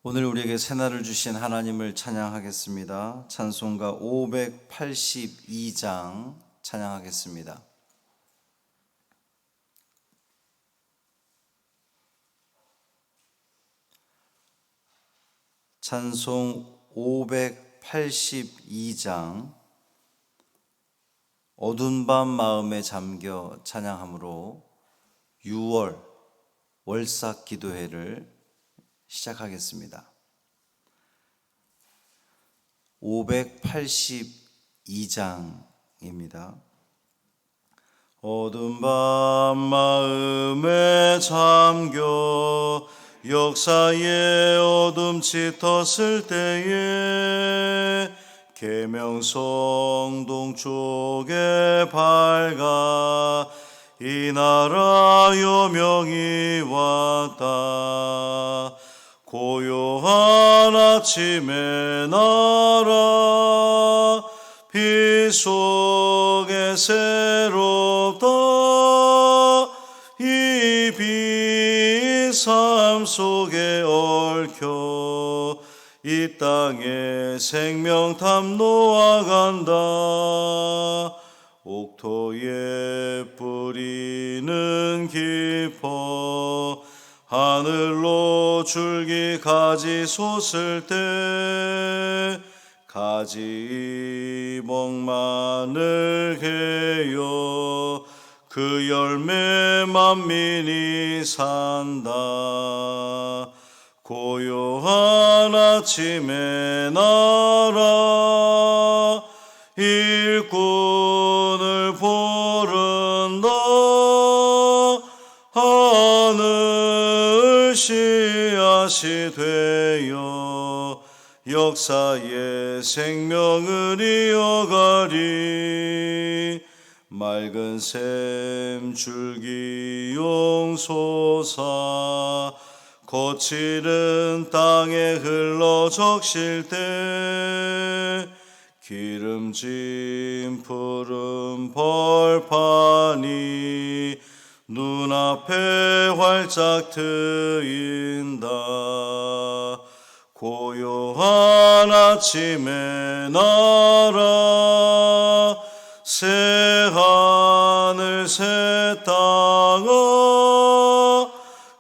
오늘 우리에게 새날을 주신 하나님을 찬양하겠습니다. 찬송가 582장 찬양하겠습니다. 찬송 582장 어두운 밤 마음에 잠겨 찬양함으로 6월 월삭 기도회를 시작하겠습니다. 582장입니다. 어두운 밤 마음에 잠겨 역사의 어둠 짙었을 때에 계명성 동쪽에 밝아 이 나라 여명이 왔다. 고요한 아침의 나라 빛 속에 새롭다. 이 빛 삶 속에 얽혀 이 땅에 생명탐 놓아간다. 옥토의 뿌리는 깊어 하늘로 줄기 가지 솟을 때 가지 멍만을 개어 그 열매 만민이 산다. 고요한 아침의 나라 일꾼을 부른다. 하늘 씨앗이 되어 역사의 생명을 이어가리. 맑은 샘 줄기 용솟아 거칠은 땅에 흘러 적실 때 기름진 푸른 벌판이 눈앞에 활짝 트인다. 고요한 아침의 나라 새 하늘 새 땅아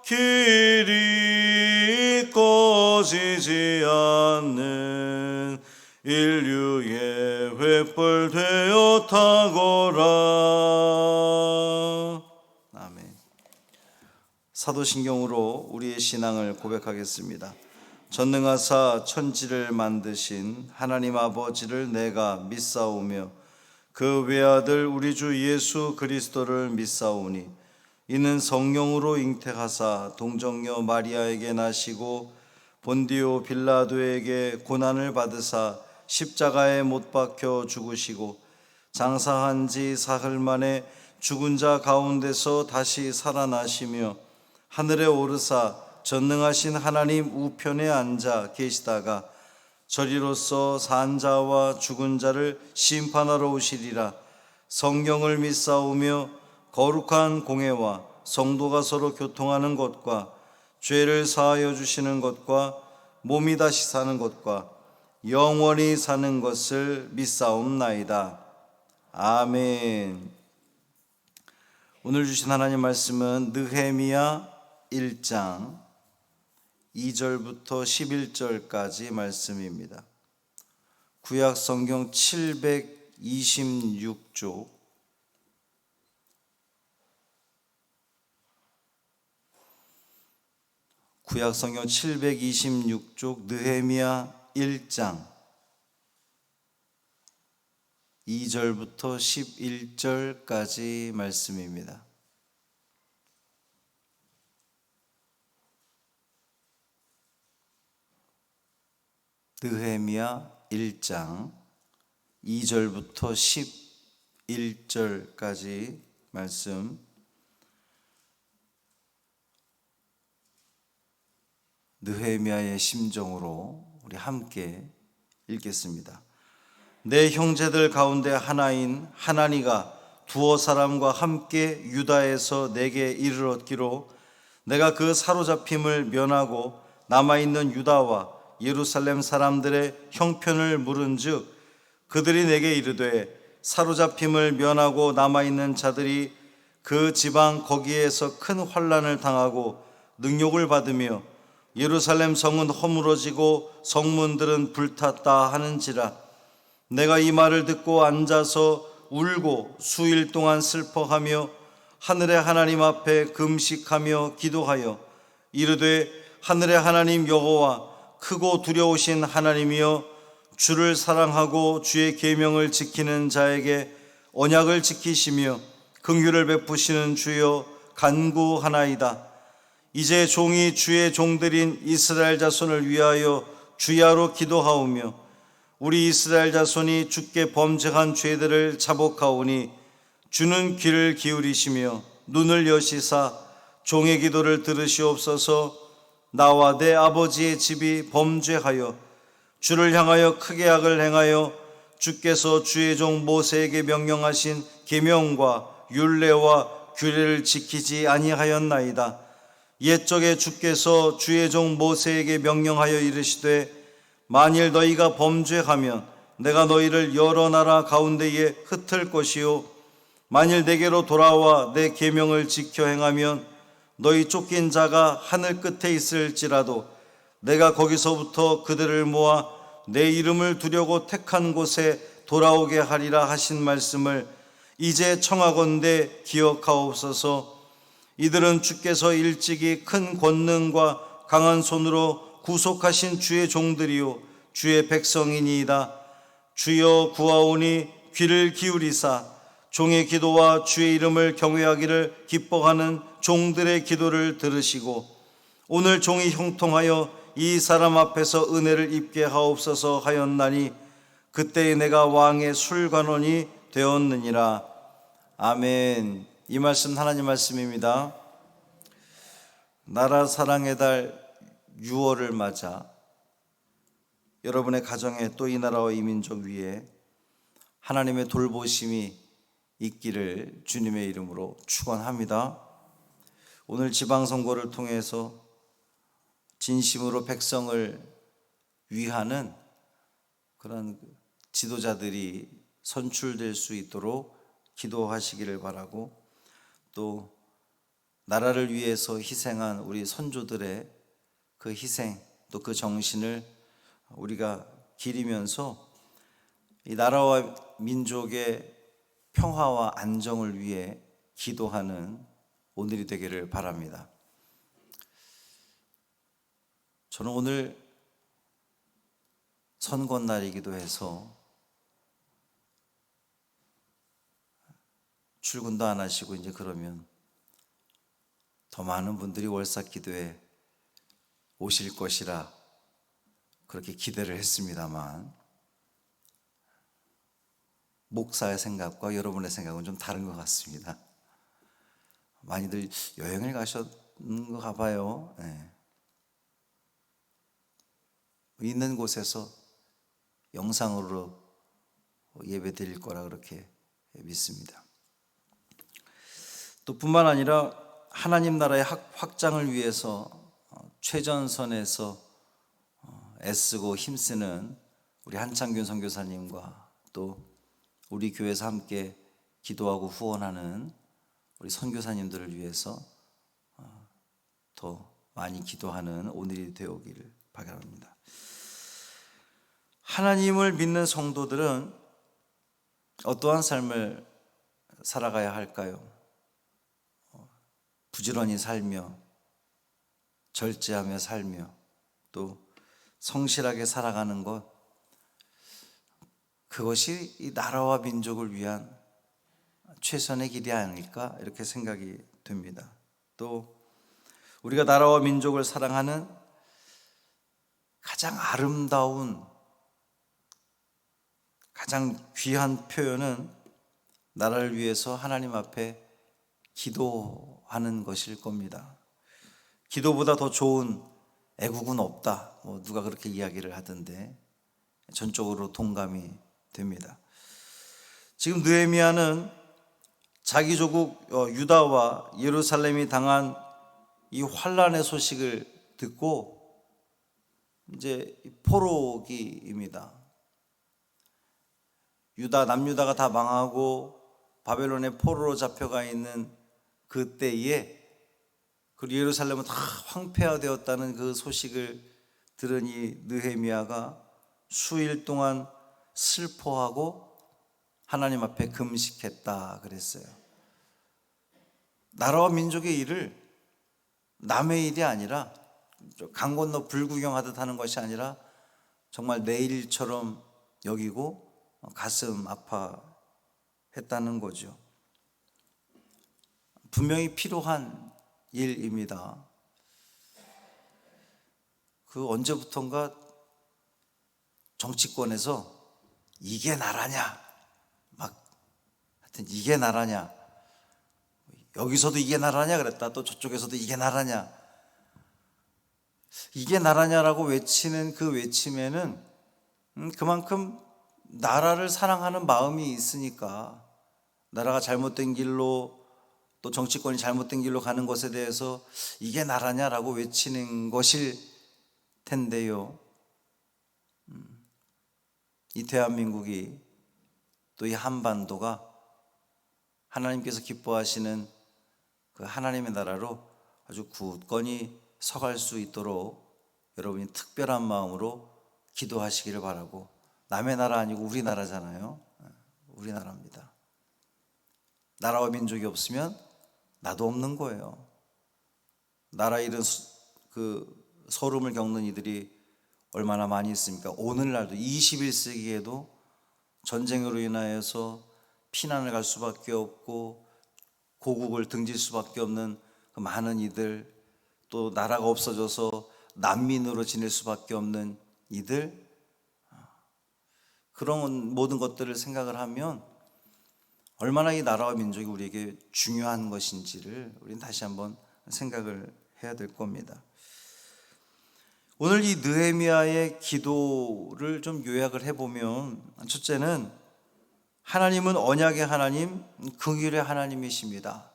길이 꺼지지 않는 인류의 횃불 되어 타거라. 아멘. 사도신경으로 우리의 신앙을 고백하겠습니다. 전능하사 천지를 만드신 하나님 아버지를 내가 믿사오며 그 외아들 우리 주 예수 그리스도를 믿사오니 이는 성령으로 잉태하사 동정녀 마리아에게 나시고 본디오 빌라도에게 고난을 받으사 십자가에 못 박혀 죽으시고 장사한 지 사흘 만에 죽은 자 가운데서 다시 살아나시며 하늘에 오르사 전능하신 하나님 우편에 앉아 계시다가 저리로서 산 자와 죽은 자를 심판하러 오시리라. 성령을 믿사오며 거룩한 공회와 성도가 서로 교통하는 것과 죄를 사하여 주시는 것과 몸이 다시 사는 것과 영원히 사는 것을 믿사옵나이다. 아멘. 오늘 주신 하나님 말씀은 느헤미야 1장 2절부터 11절까지 말씀입니다. 구약 성경 726쪽 구약 성경 726쪽 느헤미야 1장 2절부터 11절까지 말씀입니다. 느헤미야 1장 2절부터 11절까지 말씀. 느헤미야의 심정으로 우리 함께 읽겠습니다. 내 형제들 가운데 하나인 하나니가 두어 사람과 함께 유다에서 내게 이르렀기로 내가 그 사로잡힘을 면하고 남아있는 유다와 예루살렘 사람들의 형편을 물은즉 그들이 내게 이르되 사로잡힘을 면하고 남아있는 자들이 그 지방 거기에서 큰 환난을 당하고 능욕을 받으며 예루살렘 성은 허물어지고 성문들은 불탔다 하는지라. 내가 이 말을 듣고 앉아서 울고 수일 동안 슬퍼하며 하늘의 하나님 앞에 금식하며 기도하여 이르되 하늘의 하나님 여호와 크고 두려우신 하나님이여 주를 사랑하고 주의 계명을 지키는 자에게 언약을 지키시며 긍휼을 베푸시는 주여 간구하나이다. 이제 종이 주의 종들인 이스라엘 자손을 위하여 주야로 기도하오며 우리 이스라엘 자손이 주께 범죄한 죄들을 자복하오니 주는 귀를 기울이시며 눈을 여시사 종의 기도를 들으시옵소서. 나와 내 아버지의 집이 범죄하여 주를 향하여 크게 악을 행하여 주께서 주의 종 모세에게 명령하신 계명과 율례와 규례를 지키지 아니하였나이다. 옛적에 주께서 주의 종 모세에게 명령하여 이르시되 만일 너희가 범죄하면 내가 너희를 여러 나라 가운데에 흩을 것이요 만일 내게로 돌아와 내 계명을 지켜 행하면 너희 쫓긴 자가 하늘 끝에 있을지라도 내가 거기서부터 그들을 모아 내 이름을 두려고 택한 곳에 돌아오게 하리라 하신 말씀을 이제 청하건대 기억하옵소서. 이들은 주께서 일찍이 큰 권능과 강한 손으로 구속하신 주의 종들이요 주의 백성이니이다. 주여 구하오니 귀를 기울이사 종의 기도와 주의 이름을 경외하기를 기뻐하는 종들의 기도를 들으시고 오늘 종이 형통하여 이 사람 앞에서 은혜를 입게 하옵소서 하였나니 그때에 내가 왕의 술관원이 되었느니라. 아멘. 이 말씀 하나님 말씀입니다. 나라 사랑의 달 6월을 맞아 여러분의 가정에 또 이 나라와 이 민족 위에 하나님의 돌보심이 있기를 주님의 이름으로 축원합니다. 오늘 지방선거를 통해서 진심으로 백성을 위하는 그런 지도자들이 선출될 수 있도록 기도하시기를 바라고 또 나라를 위해서 희생한 우리 선조들의 그 희생 또 그 정신을 우리가 기리면서 이 나라와 민족의 평화와 안정을 위해 기도하는 오늘이 되기를 바랍니다. 저는 오늘 선거날이기도 해서 출근도 안 하시고 이제 그러면 더 많은 분들이 월삭기도에 오실 것이라 그렇게 기대를 했습니다만 목사의 생각과 여러분의 생각은 좀 다른 것 같습니다. 많이들 여행을 가셨는가 봐요. 네. 있는 곳에서 영상으로 예배 드릴 거라 그렇게 믿습니다. 또 뿐만 아니라 하나님 나라의 확장을 위해서 최전선에서 애쓰고 힘쓰는 우리 한창균 선교사님과 또 우리 교회에서 함께 기도하고 후원하는 우리 선교사님들을 위해서 더 많이 기도하는 오늘이 되어오기를 바랍니다. 하나님을 믿는 성도들은 어떠한 삶을 살아가야 할까요? 부지런히 살며 절제하며 살며 또 성실하게 살아가는 것, 그것이 이 나라와 민족을 위한 최선의 길이 아닐까 이렇게 생각이 듭니다. 또 우리가 나라와 민족을 사랑하는 가장 아름다운 가장 귀한 표현은 나라를 위해서 하나님 앞에 기도하는 것일 겁니다. 기도보다 더 좋은 애국은 없다. 누가 그렇게 이야기를 하던데 전적으로 동감이 됩니다. 지금 느헤미야는 자기 조국 유다와 예루살렘이 당한 이 환난의 소식을 듣고 이제 포로기입니다. 남유다가 다 망하고 바벨론의 포로로 잡혀가 있는 그때에 그리고 예루살렘은 다 황폐화되었다는 그 소식을 들은 이 느헤미야가 수일 동안 슬퍼하고 하나님 앞에 금식했다 그랬어요. 나라와 민족의 일을 남의 일이 아니라 강 건너 불구경하듯 하는 것이 아니라 정말 내 일처럼 여기고 가슴 아파했다는 거죠. 분명히 필요한 일입니다. 그 언제부턴가 정치권에서 이게 나라냐, 하여튼 이게 나라냐, 여기서도 이게 나라냐 그랬다, 또 저쪽에서도 이게 나라냐, 이게 나라냐라고 외치는 그 외침에는 그만큼 나라를 사랑하는 마음이 있으니까, 나라가 잘못된 길로 또 정치권이 잘못된 길로 가는 것에 대해서 이게 나라냐라고 외치는 것일 텐데요. 이 대한민국이 또 이 한반도가 하나님께서 기뻐하시는 그 하나님의 나라로 아주 굳건히 서갈 수 있도록 여러분이 특별한 마음으로 기도하시기를 바라고, 남의 나라 아니고 우리나라잖아요. 우리나라입니다. 나라와 민족이 없으면 나도 없는 거예요. 나라 잃은 그 서름을 겪는 이들이 얼마나 많이 있습니까? 오늘날도 21세기에도 전쟁으로 인하여서 피난을 갈 수밖에 없고 고국을 등질 수밖에 없는 그 많은 이들, 또 나라가 없어져서 난민으로 지낼 수밖에 없는 이들, 그런 모든 것들을 생각을 하면 얼마나 이 나라와 민족이 우리에게 중요한 것인지를 우리는 다시 한번 생각을 해야 될 겁니다. 오늘 이 느헤미야의 기도를 좀 요약을 해보면, 첫째는 하나님은 언약의 하나님, 긍휼의 하나님이십니다.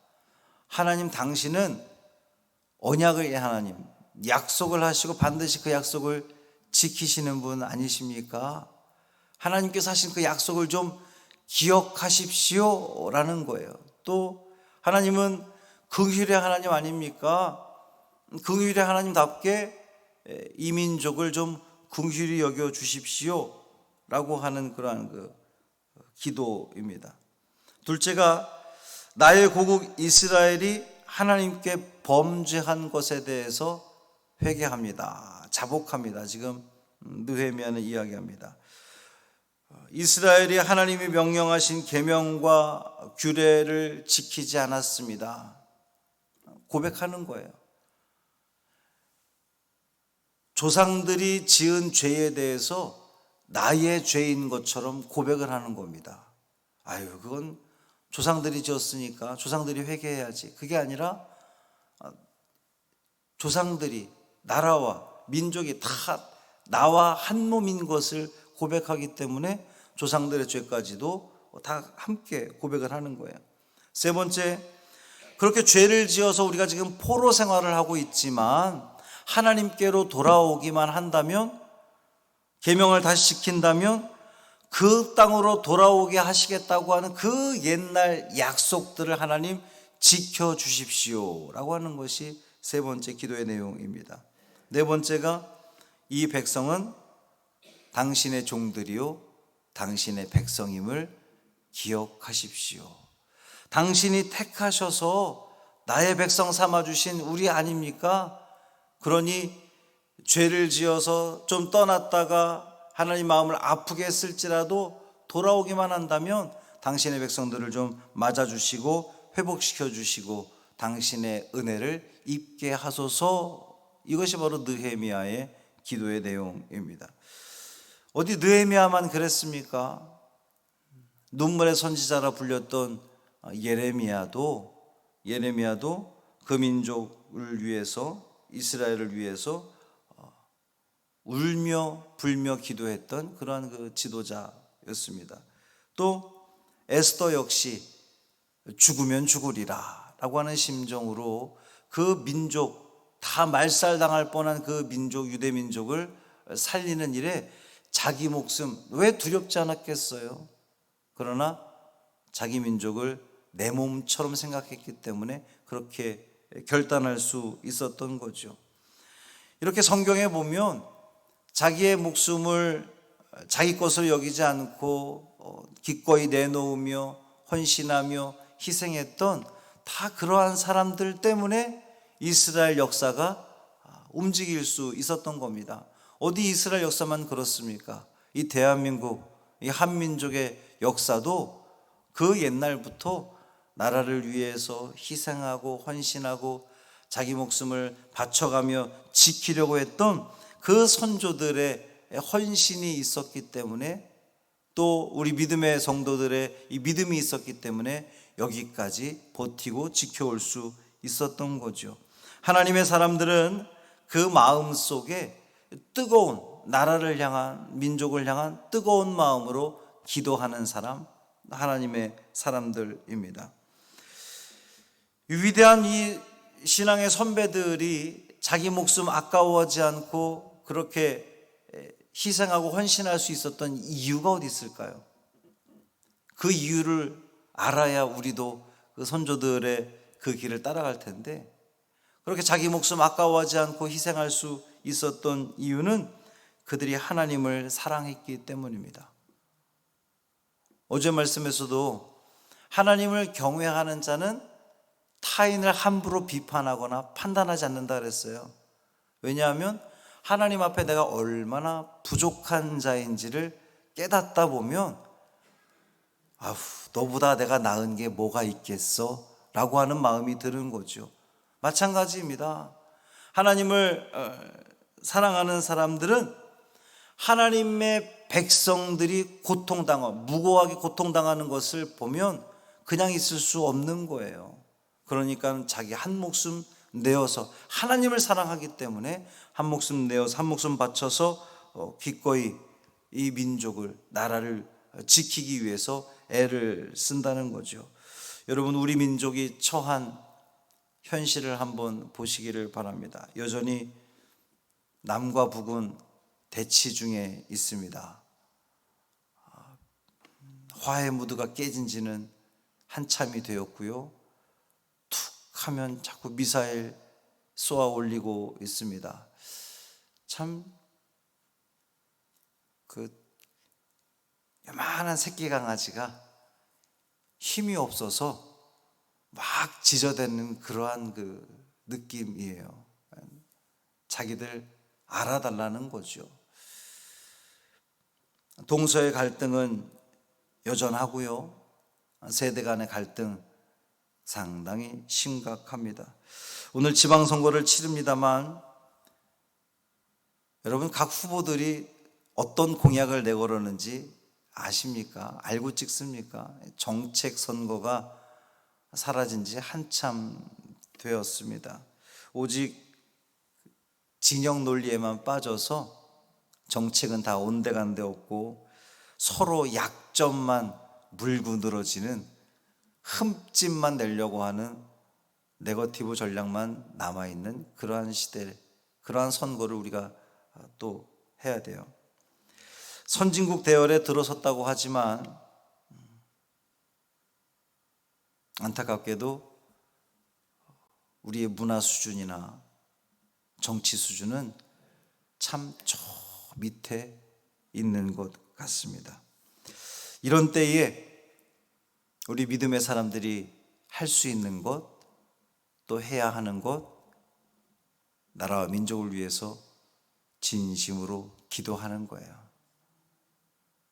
하나님 당신은 언약의 하나님, 약속을 하시고 반드시 그 약속을 지키시는 분 아니십니까? 하나님께서 하신 그 약속을 좀 기억하십시오 라는 거예요. 또 하나님은 긍휼의 하나님 아닙니까? 긍휼의 하나님답게 이 민족을 좀 긍휼히 여겨 주십시오 라고 하는 그러한 그 기도입니다. 둘째가 나의 고국 이스라엘이 하나님께 범죄한 것에 대해서 회개합니다. 자복합니다. 지금 느헤미야는 이야기합니다. 이스라엘이 하나님이 명령하신 계명과 규례를 지키지 않았습니다. 고백하는 거예요. 조상들이 지은 죄에 대해서 나의 죄인 것처럼 고백을 하는 겁니다. 아유, 그건 조상들이 지었으니까 조상들이 회개해야지. 그게 아니라 조상들이, 나라와 민족이 다 나와 한 몸인 것을 고백하기 때문에 조상들의 죄까지도 다 함께 고백을 하는 거예요. 세 번째, 그렇게 죄를 지어서 우리가 지금 포로 생활을 하고 있지만 하나님께로 돌아오기만 한다면, 계명을 다시 지킨다면 그 땅으로 돌아오게 하시겠다고 하는 그 옛날 약속들을 하나님 지켜주십시오 라고 하는 것이 세 번째 기도의 내용입니다. 네 번째가 이 백성은 당신의 종들이요 당신의 백성임을 기억하십시오. 당신이 택하셔서 나의 백성 삼아주신 우리 아닙니까? 그러니 죄를 지어서 좀 떠났다가 하나님 마음을 아프게 했을지라도 돌아오기만 한다면 당신의 백성들을 좀 맞아주시고 회복시켜 주시고 당신의 은혜를 입게 하소서. 이것이 바로 느헤미야의 기도의 내용입니다. 어디 느헤미야만 그랬습니까? 눈물의 선지자라 불렸던 예레미야도 그 민족을 위해서, 이스라엘을 위해서 울며 불며 기도했던 그러한 그 지도자였습니다. 또 에스더 역시 죽으면 죽으리라 라고 하는 심정으로 그 민족, 다 말살당할 뻔한 그 민족, 유대 민족을 살리는 일에 자기 목숨 왜 두렵지 않았겠어요? 그러나 자기 민족을 내 몸처럼 생각했기 때문에 그렇게 결단할 수 있었던 거죠. 이렇게 성경에 보면 자기의 목숨을 자기 것으로 여기지 않고 기꺼이 내놓으며 헌신하며 희생했던 다 그러한 사람들 때문에 이스라엘 역사가 움직일 수 있었던 겁니다. 어디 이스라엘 역사만 그렇습니까? 이 대한민국, 이 한민족의 역사도 그 옛날부터 나라를 위해서 희생하고 헌신하고 자기 목숨을 바쳐가며 지키려고 했던 그 선조들의 헌신이 있었기 때문에, 또 우리 믿음의 성도들의 이 믿음이 있었기 때문에 여기까지 버티고 지켜올 수 있었던 거죠. 하나님의 사람들은 그 마음 속에 뜨거운, 나라를 향한, 민족을 향한 뜨거운 마음으로 기도하는 사람, 하나님의 사람들입니다. 위대한 이 신앙의 선배들이 자기 목숨 아까워하지 않고 그렇게 희생하고 헌신할 수 있었던 이유가 어디 있을까요? 그 이유를 알아야 우리도 그 선조들의 그 길을 따라갈 텐데, 그렇게 자기 목숨 아까워하지 않고 희생할 수 있었던 이유는 그들이 하나님을 사랑했기 때문입니다. 어제 말씀에서도 하나님을 경외하는 자는 타인을 함부로 비판하거나 판단하지 않는다 그랬어요. 왜냐하면 하나님 앞에 내가 얼마나 부족한 자인지를 깨닫다 보면 아우, 너보다 내가 나은 게 뭐가 있겠어? 라고 하는 마음이 드는 거죠. 마찬가지입니다. 하나님을 사랑하는 사람들은 하나님의 백성들이 무고하게 고통당하는 것을 보면 그냥 있을 수 없는 거예요. 그러니까 자기 한 목숨 내어서, 하나님을 사랑하기 때문에 한 목숨 내어서, 한 목숨 바쳐서 기꺼이 이 민족을, 나라를 지키기 위해서 애를 쓴다는 거죠. 여러분, 우리 민족이 처한 현실을 한번 보시기를 바랍니다. 여전히 남과 북은 대치 중에 있습니다. 화해 무드가 깨진 지는 한참이 되었고요. 툭 하면 자꾸 미사일 쏘아 올리고 있습니다. 참 요만한 새끼 강아지가 힘이 없어서 막 짖어대는 그러한 그 느낌이에요. 자기들 알아달라는 거죠. 동서의 갈등은 여전하고요. 세대 간의 갈등 상당히 심각합니다. 오늘 지방선거를 치릅니다만 여러분, 각 후보들이 어떤 공약을 내걸었는지 아십니까? 알고 찍습니까? 정책 선거가 사라진 지 한참 되었습니다. 오직 진영 논리에만 빠져서 정책은 다 온데간데 없고 서로 약점만 물고 늘어지는, 흠집만 내려고 하는 네거티브 전략만 남아있는 그러한 시대, 그러한 선거를 우리가 또 해야 돼요. 선진국 대열에 들어섰다고 하지만 안타깝게도 우리의 문화 수준이나 정치 수준은 참 저 밑에 있는 것 같습니다. 이런 때에 우리 믿음의 사람들이 할 수 있는 것, 또 해야 하는 것, 나라와 민족을 위해서 진심으로 기도하는 거예요.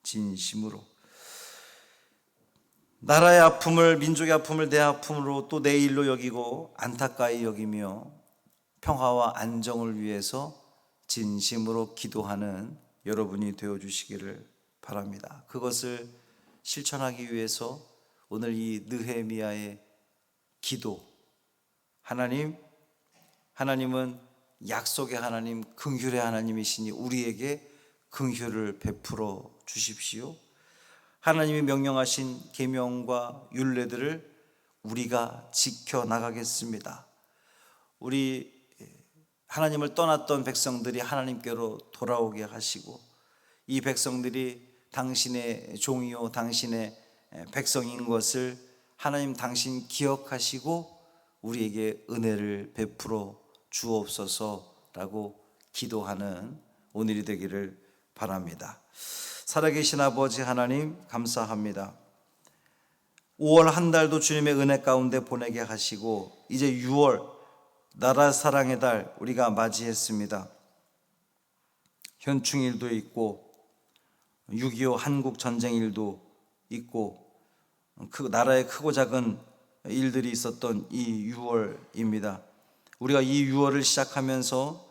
진심으로. 나라의 아픔을, 민족의 아픔을 내 아픔으로 또 내 일로 여기고 안타까이 여기며 평화와 안정을 위해서 진심으로 기도하는 여러분이 되어주시기를 바랍니다. 그것을 실천하기 위해서 오늘 이 느헤미야의 기도, 하나님은 약속의 하나님, 긍휼의 하나님이시니 우리에게 긍휼을 베풀어 주십시오. 하나님이 명령하신 계명과 율례들을 우리가 지켜나가겠습니다. 우리 하나님을 떠났던 백성들이 하나님께로 돌아오게 하시고, 이 백성들이 당신의 종이요 당신의 백성인 것을 하나님 당신 기억하시고 우리에게 은혜를 베풀어 주옵소서라고 기도하는 오늘이 되기를 바랍니다. 살아계신 아버지 하나님, 감사합니다. 5월 한 달도 주님의 은혜 가운데 보내게 하시고 이제 6월 나라 사랑의 달 우리가 맞이했습니다. 현충일도 있고 6.25 한국 전쟁일도 있고 그 나라의 크고 작은 일들이 있었던 이 6월입니다. 우리가 이 6월을 시작하면서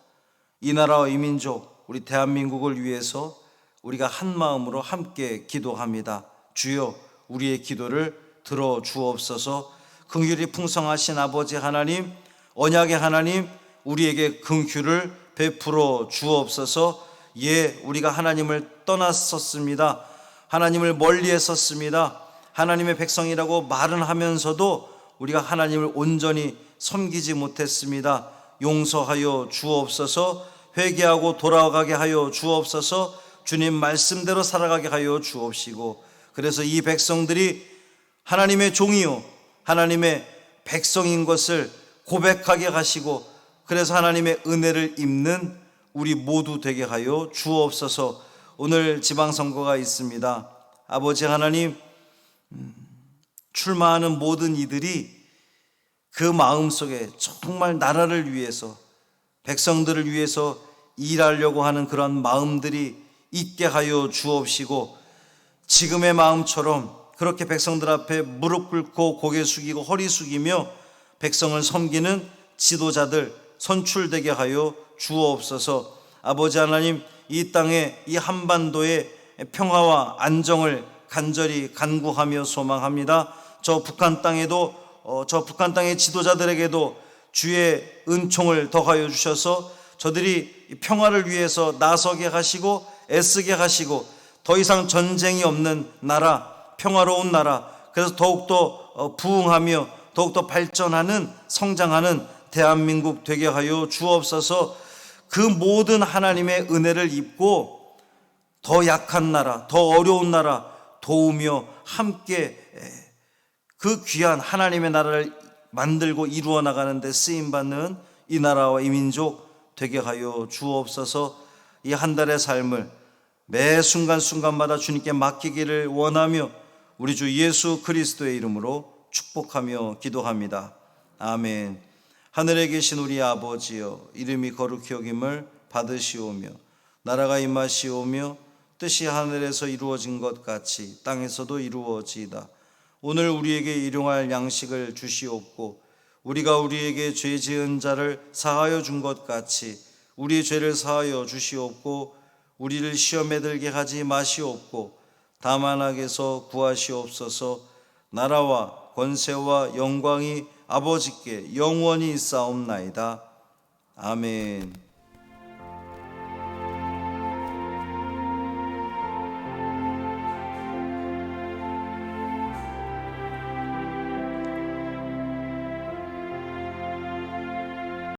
이 나라와 이 민족, 우리 대한민국을 위해서 우리가 한 마음으로 함께 기도합니다. 주여, 우리의 기도를 들어 주옵소서. 긍휼이 풍성하신 아버지 하나님, 언약의 하나님, 우리에게 긍휼을 베풀어 주옵소서. 예, 우리가 하나님을 떠났었습니다. 하나님을 멀리했었습니다. 하나님의 백성이라고 말은 하면서도 우리가 하나님을 온전히 섬기지 못했습니다. 용서하여 주옵소서. 회개하고 돌아가게 하여 주옵소서. 주님 말씀대로 살아가게 하여 주옵시고, 그래서 이 백성들이 하나님의 종이요 하나님의 백성인 것을 고백하게 하시고, 그래서 하나님의 은혜를 입는 우리 모두 되게 하여 주옵소서. 오늘 지방선거가 있습니다. 아버지 하나님, 출마하는 모든 이들이 그 마음속에 정말 나라를 위해서, 백성들을 위해서 일하려고 하는 그런 마음들이 있게 하여 주옵시고, 지금의 마음처럼 그렇게 백성들 앞에 무릎 꿇고 고개 숙이고 허리 숙이며 백성을 섬기는 지도자들 선출되게 하여 주옵소서. 아버지 하나님, 이 땅에 이 한반도의 평화와 안정을 간절히 간구하며 소망합니다. 저 북한 땅에도 저 북한 땅의 지도자들에게도 주의 은총을 더하여 주셔서 저들이 평화를 위해서 나서게 하시고 애쓰게 하시고 더 이상 전쟁이 없는 나라, 평화로운 나라, 그래서 더욱더 부흥하며 더욱더 발전하는 성장하는 대한민국 되게 하여 주옵소서. 그 모든 하나님의 은혜를 입고 더 약한 나라, 더 어려운 나라 도우며 함께 그 귀한 하나님의 나라를 만들고 이루어 나가는 데 쓰임받는 이 나라와 이 민족 되게 하여 주옵소서. 이 한 달의 삶을 매 순간순간마다 주님께 맡기기를 원하며 우리 주 예수 그리스도의 이름으로 축복하며 기도합니다. 아멘. 하늘에 계신 우리 아버지여, 이름이 거룩히 여김을 받으시오며 나라가 임하시오며 뜻이 하늘에서 이루어진 것 같이 땅에서도 이루어지이다. 오늘 우리에게 일용할 양식을 주시옵고 우리가 우리에게 죄 지은 자를 사하여 준 것 같이 우리 죄를 사하여 주시옵고 우리를 시험에 들게 하지 마시옵고 다만 악에서 구하시옵소서. 나라와 권세와 영광이 아버지께 영원히 있사옵나이다. 아멘.